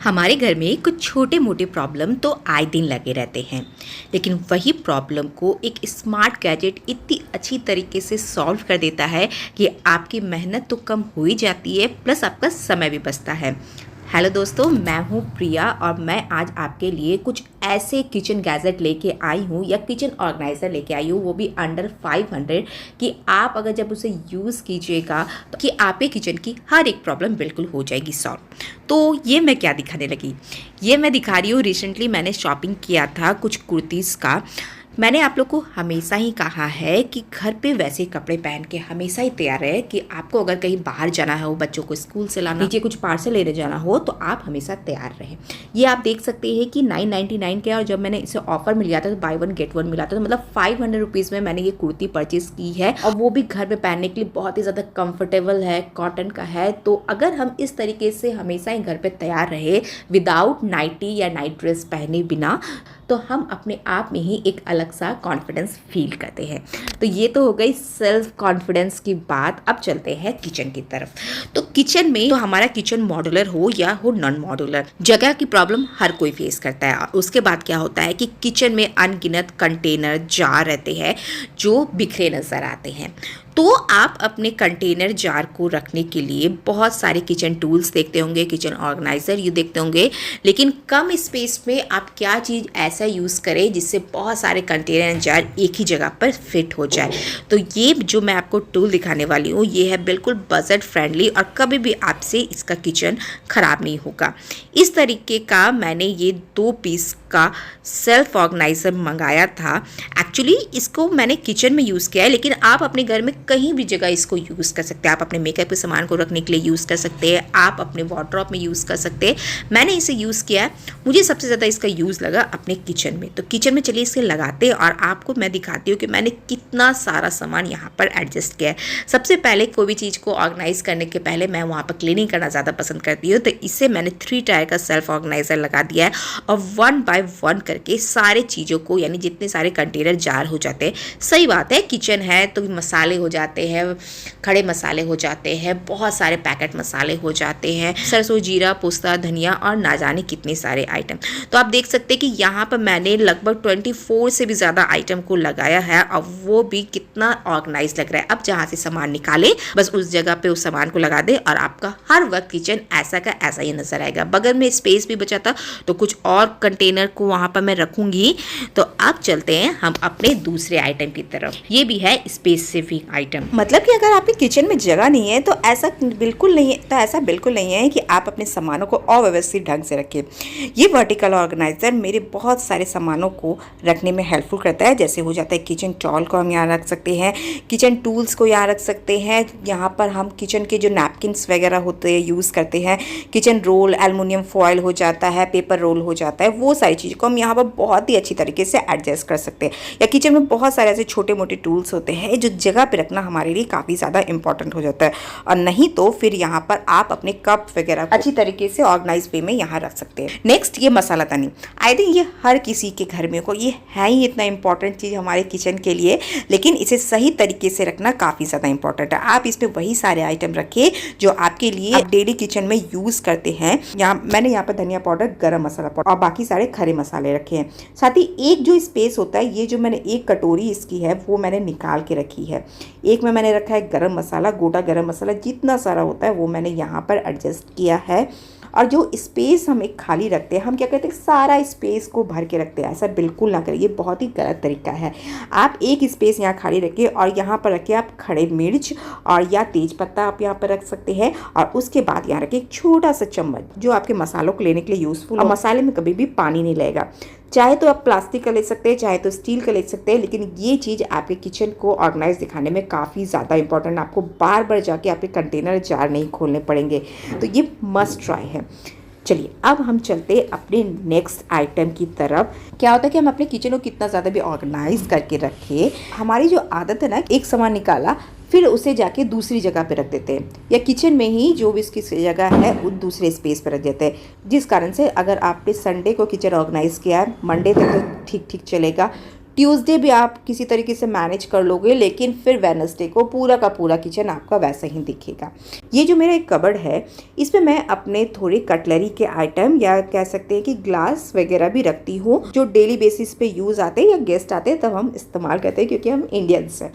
हमारे घर में कुछ छोटे मोटे प्रॉब्लम तो आए दिन लगे रहते हैं, लेकिन वही प्रॉब्लम को एक स्मार्ट गैजेट इतनी अच्छी तरीके से सॉल्व कर देता है कि आपकी मेहनत तो कम हो ही जाती है, प्लस आपका समय भी बचता है। हेलो दोस्तों, मैं हूँ प्रिया और मैं आज आपके लिए कुछ ऐसे किचन गैजेट लेके आई हूँ या किचन ऑर्गेनाइज़र लेके आई हूँ, वो भी अंडर 500 कि आप अगर जब उसे यूज़ कीजिएगा तो कि आपके किचन की हर एक प्रॉब्लम बिल्कुल हो जाएगी सॉल्व। तो ये मैं क्या दिखाने लगी, ये मैं दिखा रही हूँ। रिसेंटली मैंने शॉपिंग किया था कुछ कुर्तीज़ का। मैंने आप लोग को हमेशा ही कहा है कि घर पे वैसे कपड़े पहन के हमेशा ही तैयार रहे कि आपको अगर कहीं बाहर जाना हो, बच्चों को स्कूल से लाना, नीचे कुछ पार्सल लेने जाना हो, तो आप हमेशा तैयार रहें। ये आप देख सकते हैं कि 999 के, और जब मैंने इसे ऑफर मिल गया था तो बाय वन गेट वन मिला था, तो मतलब 500 रुपीज़ में मैंने ये कुर्ती परचेज़ की है, और वो भी घर में पहनने के लिए बहुत ही ज़्यादा कंफर्टेबल है, कॉटन का है। तो अगर हम इस तरीके से हमेशा ही घर पर तैयार रहे विदाउट नाइटी या नाइट ड्रेस पहने बिना, तो हम अपने आप में ही एक अलग सा कॉन्फिडेंस फील करते हैं। तो ये तो हो गई सेल्फ कॉन्फिडेंस की बात। अब चलते हैं किचन की तरफ। तो किचन में तो हमारा किचन मॉड्यूलर हो या हो नॉन मॉड्यूलर, जगह की प्रॉब्लम हर कोई फेस करता है। उसके बाद क्या होता है कि किचन में अनगिनत कंटेनर जार रहते हैं जो बिखरे नज़र आते हैं। तो आप अपने कंटेनर जार को रखने के लिए बहुत सारे किचन टूल्स देखते होंगे, किचन ऑर्गेनाइज़र ये देखते होंगे, लेकिन कम स्पेस में आप क्या चीज़ ऐसा यूज़ करें जिससे बहुत सारे कंटेनर जार एक ही जगह पर फिट हो जाए। तो ये जो मैं आपको टूल दिखाने वाली हूँ, ये है बिल्कुल बजट फ्रेंडली और कभी भी आपसे इसका किचन ख़राब नहीं होगा। इस तरीके का मैंने ये 2 पीस का सेल्फ ऑर्गेनाइज़र मंगाया था। एक्चुअली इसको मैंने किचन में यूज़ किया है, लेकिन आप अपने घर में कहीं भी जगह इसको यूज़ कर सकते हैं। आप अपने मेकअप के सामान को रखने के लिए यूज़ कर सकते हैं, आप अपने वार्डरोब में यूज़ कर सकते हैं। मैंने इसे यूज़ किया है, मुझे सबसे ज़्यादा इसका यूज़ लगा अपने किचन में। तो किचन में चलिए इसे लगाते हैं और आपको मैं दिखाती हूँ कि मैंने कितना सारा सामान यहाँ पर एडजस्ट किया है। सबसे पहले कोई भी चीज़ को ऑर्गेनाइज़ करने के पहले मैं वहाँ पर क्लीनिंग करना ज़्यादा पसंद करती हूँ। तो इसे मैंने 3 टायर का सेल्फ ऑर्गेनाइज़र लगा दिया है और 1 बाय 1 करके सारे चीज़ों को, यानी जितने सारे कंटेनर जार हो जाते हैं, सही बात है किचन है तो मसाले हो जाते हैं, खड़े मसाले हो जाते हैं, बहुत सारे पैकेट मसाले हो जाते हैं, सरसों, जीरा, पोस्ता, धनिया और ना जाने कितने सारे आइटम। तो आप देख सकते हैं कि यहाँ पर मैंने लगभग 24 से भी ज़्यादा आइटम को लगाया है और वो भी कितना ऑर्गेनाइज लग रहा है। अब जहाँ से सामान निकाले बस उस जगह पे उस सामान को लगा दे और आपका हर वक्त किचन ऐसा का ऐसा ही नजर आएगा। बगल में स्पेस भी बचा था तो कुछ और कंटेनर को वहाँ पर मैं रखूँगी। तो अब चलते हैं हम अपने दूसरे आइटम की तरफ। ये भी है स्पेसिफिक आइटम, मतलब कि अगर आपके किचन में जगह नहीं है तो ऐसा बिल्कुल नहीं है कि आप अपने सामानों को अव्यवस्थित ढंग से रखें। ये वर्टिकल ऑर्गेनाइजर मेरे बहुत सारे सामानों को रखने में हेल्पफुल करता है। जैसे हो जाता है किचन टॉल को हम यहाँ रख सकते हैं, किचन टूल्स को यहाँ रख सकते हैं, यहाँ पर हम किचन के जो नैपकिन्स वगैरह होते हैं यूज़ करते हैं, किचन रोल, एल्युमिनियम फॉयल हो जाता है, पेपर रोल हो जाता है, वो सारी चीज़ों को हम यहाँ पर बहुत ही अच्छी तरीके से एडजस्ट कर सकते हैं। या किचन में बहुत सारे ऐसे छोटे मोटे टूल्स होते हैं जो जगह पे रखना हमारे लिए काफ़ी ज़्यादा इंपॉर्टेंट हो जाता है, और नहीं तो फिर यहाँ पर आप अपने कप वगैरह अच्छी तरीके से ऑर्गेनाइज वे में यहाँ रख सकते हैं। नेक्स्ट ये मसाला दानी, आई थिंक ये हर किसी के घर में को ये है ही इतना इंपॉर्टेंट चीज़ हमारे किचन के लिए, लेकिन इसे सही तरीके से रखना काफ़ी ज़्यादा इंपॉर्टेंट है। आप इसमें वही सारे आइटम रखिए जो आपके लिए डेली किचन में यूज़ करते हैं। मैंने यहाँ पर धनिया पाउडर, गरम मसाला पाउडर और बाकी सारे खड़े मसाले रखे हैं। साथ ही एक जो स्पेस होता है, ये जो मैंने एक कटोरी इसकी है वो मैंने निकाल के रखी है। एक में मैंने रखा है गरम मसाला, गोटा गरम मसाला जितना सारा होता है वो मैंने यहाँ पर एडजस्ट किया है। और जो स्पेस हम एक खाली रखते हैं, हम क्या करते हैं सारा स्पेस को भर के रखते हैं। ऐसा बिल्कुल ना करें, ये बहुत ही गलत तरीका है। आप एक स्पेस यहाँ खाली रखिए और यहाँ पर रखिए आप खड़े मिर्च और या तेज पत्ता आप यहाँ पर रख सकते हैं, और उसके बाद यहाँ रखिए एक छोटा सा चम्मच जो आपके मसालों को लेने के लिए यूज़फुल। और मसाले में कभी भी पानी नहीं लगेगा। चाहे तो आप प्लास्टिक का ले सकते हैं, चाहे तो स्टील का ले सकते हैं, लेकिन ये चीज़ आपके किचन को ऑर्गेनाइज दिखाने में काफ़ी ज़्यादा इंपॉर्टेंट। आपको बार बार जाके आपके कंटेनर जार नहीं खोलने पड़ेंगे, तो ये मस्ट ट्राई है। चलिए अब हम चलते अपने नेक्स्ट आइटम की तरफ। क्या होता है कि हम अपने किचन को कितना ज़्यादा भी ऑर्गेनाइज करके रखें, हमारी जो आदत है ना, एक सामान निकाला फिर उसे जाके दूसरी जगह पे रख देते हैं, या किचन में ही जो भी इसकी जगह है वो दूसरे स्पेस पर रख देते हैं, जिस कारण से अगर आपने संडे को किचन ऑर्गेनाइज किया है, मंडे तक तो ठीक ठीक चलेगा, ट्यूसडे भी आप किसी तरीके से मैनेज कर लोगे, लेकिन फिर वेडनेसडे को पूरा का पूरा किचन आपका वैसा ही दिखेगा। ये जो मेरा एक कबर्ड है, इसमें मैं अपने थोड़े कटलरी के आइटम या कह सकते हैं कि ग्लास वगैरह भी रखती हूँ, जो डेली बेसिस पे यूज़ आते हैं या गेस्ट आते हैं तब हम इस्तेमाल करते हैं, क्योंकि हम इंडियंस हैं।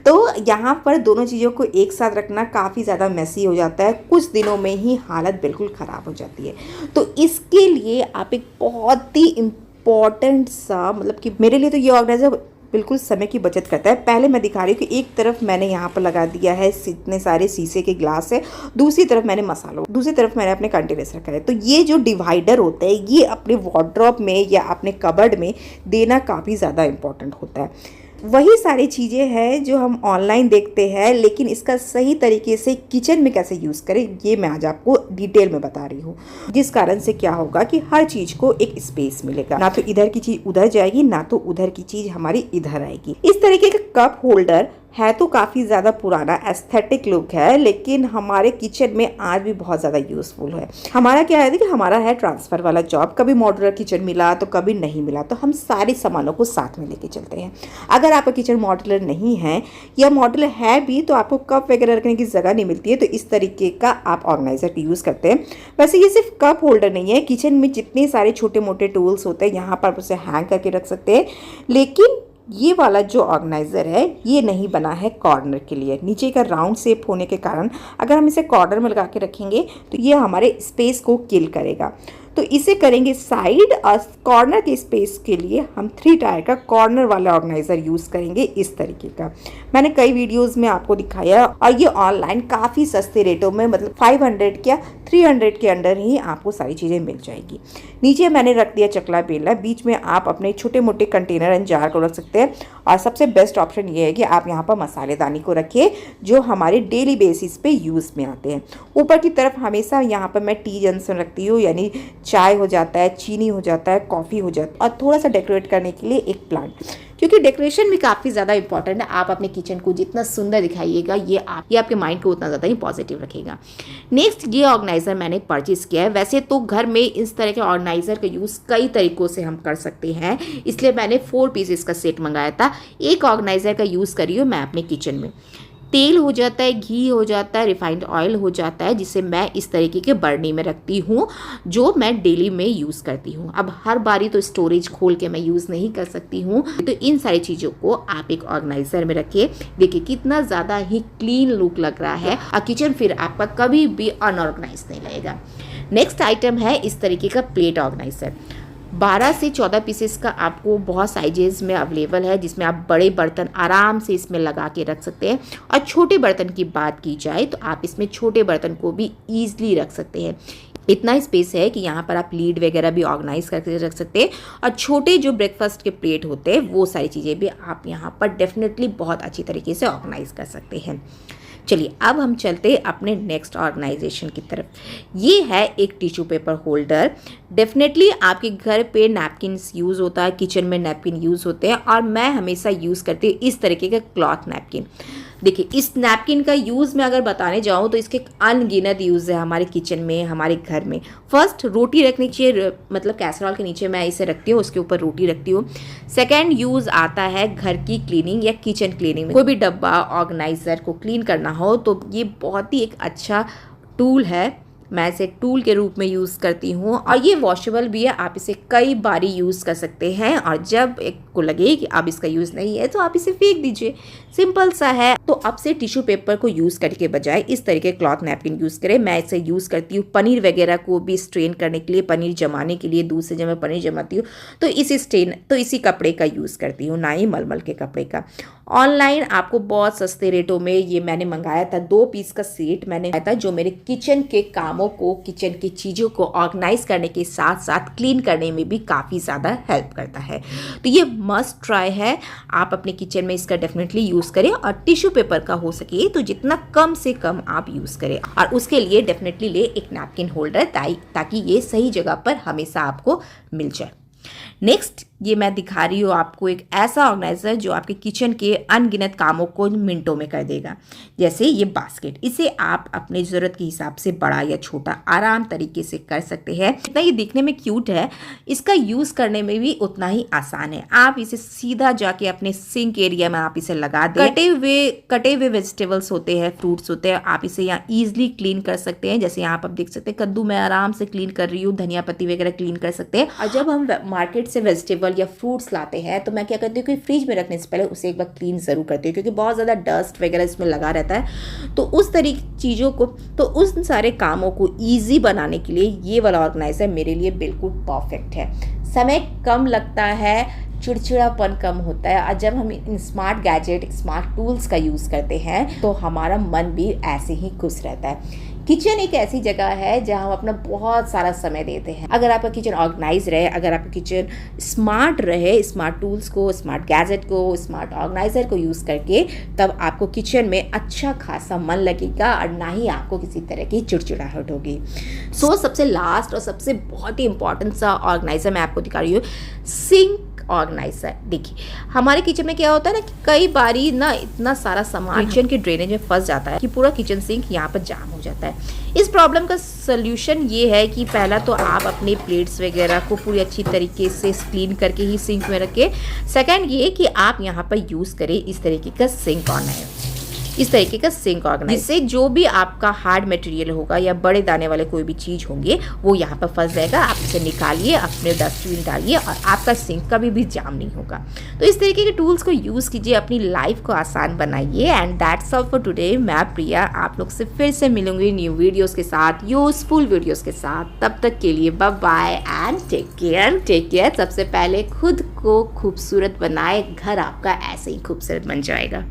तो यहाँ पर दोनों चीज़ों को एक साथ रखना काफ़ी ज़्यादा मैसी हो जाता है, कुछ दिनों में ही हालत बिल्कुल ख़राब हो जाती है। तो इसके लिए आप एक बहुत ही इम्पॉर्टेंट सा, मतलब कि मेरे लिए तो ये ऑर्गेनाइजर बिल्कुल समय की बचत करता है। पहले मैं दिखा रही हूँ कि एक तरफ मैंने यहाँ पर लगा दिया है इतने सारे शीशे के ग्लास है, दूसरी तरफ मैंने मसालों, दूसरी तरफ मैंने अपने कंटेनर्स रखा है। तो ये जो डिवाइडर होता है, ये अपने वार्डरोब में या अपने कबर्ड में देना काफ़ी ज़्यादा इम्पॉर्टेंट होता है। वही सारी चीज़ें हैं जो हम ऑनलाइन देखते हैं, लेकिन इसका सही तरीके से किचन में कैसे यूज़ करें, ये मैं आज आपको डिटेल में बता रही हूँ। जिस कारण से क्या होगा कि हर चीज़ को एक स्पेस मिलेगा, ना तो इधर की चीज़ उधर जाएगी, ना तो उधर की चीज़ हमारी इधर आएगी। इस तरीके का कप होल्डर है तो काफ़ी ज़्यादा पुराना एस्थेटिक लुक है, लेकिन हमारे किचन में आज भी बहुत ज़्यादा यूज़फुल है। हमारा क्या है कि हमारा है ट्रांसफ़र वाला जॉब, कभी मॉड्यूलर किचन मिला तो कभी नहीं मिला, तो हम सारे सामानों को साथ में लेके चलते हैं। अगर आपका किचन मॉड्यूलर नहीं है या मॉड्यूलर है भी तो आपको कप वगैरह रखने की जगह नहीं मिलती है, तो इस तरीके का आप ऑर्गेनाइजर यूज़ करते हैं। वैसे ये सिर्फ कप होल्डर नहीं है, किचन में जितने सारे छोटे मोटे टूल्स होते हैं यहाँ पर उसे हैंग करके रख सकते हैं। लेकिन ये वाला जो ऑर्गेनाइज़र है ये नहीं बना है कॉर्नर के लिए। नीचे का राउंड शेप होने के कारण अगर हम इसे कॉर्नर में लगा के रखेंगे तो ये हमारे स्पेस को किल करेगा। तो इसे करेंगे साइड, और कॉर्नर के स्पेस के लिए हम 3 टायर का कॉर्नर वाला ऑर्गेनाइज़र यूज़ करेंगे इस तरीके का। मैंने कई वीडियोस में आपको दिखाया, और ये ऑनलाइन काफ़ी सस्ते रेटों में, मतलब 500 या 300 के अंडर ही आपको सारी चीज़ें मिल जाएगी। नीचे मैंने रख दिया चकला बेला, बीच में आप अपने छोटे मोटे कंटेनर एंड जार को रख सकते हैं। और सबसे बेस्ट ऑप्शन ये है कि आप यहाँ पर मसालेदानी को रखिए, जो हमारे डेली बेसिस पे यूज़ में आते हैं। ऊपर की तरफ हमेशा यहाँ पर मैं टी जंक्शन रखती हूँ, यानी चाय हो जाता है, चीनी हो जाता है, कॉफ़ी हो जाता है, और थोड़ा सा डेकोरेट करने के लिए एक प्लांट, क्योंकि डेकोरेशन भी काफ़ी ज़्यादा इंपॉर्टेंट है। आप अपने किचन को जितना सुंदर दिखाइएगा, ये आपके माइंड को उतना ज़्यादा ही पॉजिटिव रखेगा। नेक्स्ट, ये ऑर्गेनाइज़र मैंने परचेज़ किया है। वैसे तो घर में इस तरह के ऑर्गेनाइज़र का यूज़ कई तरीक़ों से हम कर सकते हैं, इसलिए मैंने 4 पीसेस का सेट मंगाया था। एक ऑर्गेनाइज़र का यूज़ करी हूँ मैं अपने किचन में। तेल हो जाता है, घी हो जाता है, रिफाइंड ऑयल हो जाता है, जिसे मैं इस तरीके के बर्नी में रखती हूँ, जो मैं डेली में यूज़ करती हूँ। अब हर बारी तो स्टोरेज खोल के मैं यूज़ नहीं कर सकती हूँ, तो इन सारी चीज़ों को आप एक ऑर्गेनाइज़र में रखिए। देखिए कितना ज़्यादा ही क्लीन लुक लग रहा है, और किचन फिर आपका कभी भी अनऑर्गेनाइज नहीं लगेगा। नेक्स्ट आइटम है इस तरीके का प्लेट ऑर्गेनाइज़र। 12 से 14 पीसेस का आपको बहुत साइजेस में अवेलेबल है, जिसमें आप बड़े बर्तन आराम से इसमें लगा के रख सकते हैं। और छोटे बर्तन की बात की जाए तो आप इसमें छोटे बर्तन को भी ईजिली रख सकते हैं। इतना स्पेस है कि यहाँ पर आप लीड वगैरह भी ऑर्गेनाइज करके रख सकते हैं, और छोटे जो ब्रेकफास्ट के प्लेट होते हैं वो सारी चीज़ें भी आप यहाँ पर डेफिनेटली बहुत अच्छी तरीके से ऑर्गेनाइज कर सकते हैं। चलिए अब हम चलते हैं अपने नेक्स्ट ऑर्गेनाइजेशन की तरफ। ये है एक टिश्यू पेपर होल्डर। डेफिनेटली आपके घर पे नैपकिन्स यूज़ होता है, किचन में नैपकिन यूज़ होते हैं, और मैं हमेशा यूज़ करती हूँ इस तरीके का क्लॉथ नैपकिन। देखिए इस नैपकिन का यूज़ मैं अगर बताने जाऊँ तो इसके अनगिनत यूज़ है हमारे किचन में, हमारे घर में। फर्स्ट, रोटी रखनी चाहिए, मतलब कैसरोल के नीचे मैं इसे रखती हूँ, उसके ऊपर रोटी रखती हूँ। सेकेंड यूज़ आता है घर की क्लीनिंग या किचन क्लीनिंग में। कोई भी डब्बा ऑर्गेनाइज़र को क्लीन करना हो तो ये बहुत ही एक अच्छा टूल है, मैं इसे टूल के रूप में यूज़ करती हूँ। और ये वॉशेबल भी है, आप इसे कई बारी यूज़ कर सकते हैं, और जब एक को लगे कि अब इसका यूज़ नहीं है तो आप इसे फेंक दीजिए, सिंपल सा है। तो अब से टिश्यू पेपर को यूज़ करने के बजाय इस तरीके क्लॉथ नैपकिन यूज़ करें। मैं इसे यूज़ करती हूँ पनीर वगैरह को भी स्ट्रेन करने के लिए, पनीर जमाने के लिए। दूध से जब मैं पनीर जमाती हूँ तो इसी कपड़े का यूज़ करती हूँ, ना ही मलमल के कपड़े का। ऑनलाइन आपको बहुत सस्ते रेटों में ये मैंने मंगाया था, 2 पीस का सेट मैंने मंगाया था, जो मेरे किचन के कामों को, किचन की चीज़ों को ऑर्गेनाइज करने के साथ साथ क्लीन करने में भी काफ़ी ज़्यादा हेल्प करता है। तो ये मस्ट ट्राई है, आप अपने किचन में इसका डेफिनेटली यूज़ करें, और टिश्यू पेपर का हो सके तो जितना कम से कम आप यूज़ करें। और उसके लिए डेफिनेटली ले एक नैपकिन होल्डर, ताकि ये सही जगह पर हमेशा आपको मिल जाए। नेक्स्ट ये मैं दिखा रही हूँ आपको एक ऐसा ऑर्गेनाइज़र जो आपके किचन के अनगिनत कामों को मिनटों में कर देगा। जैसे ये बास्केट, इसे आप अपने ज़रूरत के हिसाब से बड़ा या छोटा आराम तरीके से कर सकते हैं। इतना ये दिखने में क्यूट है, इसका यूज़ करने में भी उतना ही आसान है। आप इसे सीधा जाके अपने सिंक एरिया में आप इसे लगा दें। कटे हुए वेजिटेबल्स होते हैं, फ्रूट्स होते हैं, आप इसे यहाँ ईजिली क्लीन कर सकते हैं। जैसे यहाँ आप देख सकते हैं कद्दू मैं आराम से क्लीन कर रही हूँ, धनिया पत्ती वगैरह क्लीन कर सकते हैं। और जब हम मार्केट से वेजिटेबल या फ्रूट्स लाते हैं तो मैं क्या करती हूँ कि फ्रिज में रखने से पहले उसे एक बार क्लीन ज़रूर करती हूँ, क्योंकि बहुत ज़्यादा डस्ट वगैरह इसमें लगा रहता है। तो उस तरीके चीज़ों को, तो उस सारे कामों को ईजी बनाने के लिए ये वाला ऑर्गेनाइज़र मेरे लिए बिल्कुल परफेक्ट है। समय कम लगता है, चिड़चिड़ापन कम होता है, और जब हम इन स्मार्ट गैजेट, स्मार्ट टूल्स का यूज़ करते हैं तो हमारा मन भी ऐसे ही खुश रहता है। किचन एक ऐसी जगह है जहाँ हम अपना बहुत सारा समय देते हैं। अगर आपका किचन ऑर्गेनाइज रहे, अगर आपका किचन स्मार्ट रहे, स्मार्ट टूल्स को, स्मार्ट गैजेट को, स्मार्ट ऑर्गेनाइज़र को यूज़ करके, तब आपको किचन में अच्छा खासा मन लगेगा और ना ही आपको किसी तरह की चिड़चिड़ाहट होगी। सो सबसे लास्ट और सबसे बहुत ही इंपॉर्टेंट सा ऑर्गेनाइज़र मैं आपको दिखा रही हूँ, सिंक ऑर्गेनाइजर। देखिए हमारे किचन में क्या होता है ना कि कई बारी ना इतना सारा सामान किचन के ड्रेनेज में फंस जाता है कि पूरा किचन सिंक यहाँ पर जाम हो जाता है। इस प्रॉब्लम का सल्यूशन ये है कि पहला तो आप अपने प्लेट्स वगैरह को पूरी अच्छी तरीके से क्लीन करके ही सिंक में रखें। सेकंड ये कि आप यहाँ पर यूज़ करें इस तरीके का सिंक ऑर्गेनाइजर, जिससे जो भी आपका हार्ड मटेरियल होगा या बड़े दाने वाले कोई भी चीज़ होंगे वो यहाँ पर फंस जाएगा। आप इसे निकालिए, अपने डस्टबिन डालिए और आपका सिंक कभी भी जाम नहीं होगा। तो इस तरीके के टूल्स को यूज़ कीजिए, अपनी लाइफ को आसान बनाइए। And that's all for today. मैं प्रिया आप लोग से फिर से मिलूंगी न्यू वीडियोज़ के साथ, यूजफुल वीडियोज़ के साथ। तब तक के लिए bye bye and take care. सबसे पहले खुद को खूबसूरत बनाए, घर आपका ऐसे ही खूबसूरत बन जाएगा।